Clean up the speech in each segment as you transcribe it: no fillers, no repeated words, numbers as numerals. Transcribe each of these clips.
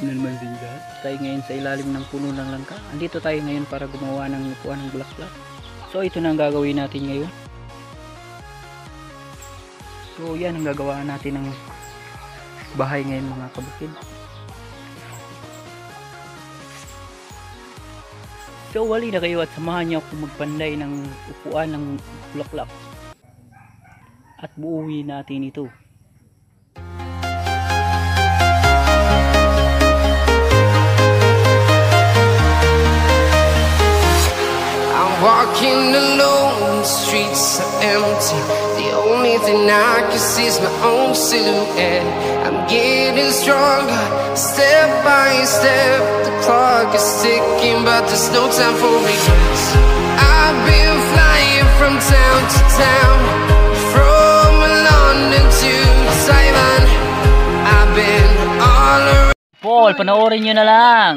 What's up na naman din lahat? Tayo ngayon sa ilalim ng puno ng langka. Andito tayo ngayon para gumawa ng upuan ng bulaklak. So ito na ang gagawin natin ngayon. So yan ang gagawa natin ng bahay ngayon mga kabukid. So wali na kayo at samahan niyo ako magpanday ng upuan ng bulaklak. At buuin natin ito. Walking alone, the streets are empty. The only thing I can see is my own silhouette. I'm getting stronger, step by step. The clock is ticking, but there's no time for regrets. I've been flying from town to town, from London to Taiwan. I've been all around. Paul, panoorin nyo na lang.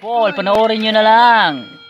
Paul, panoorin nyo na lang.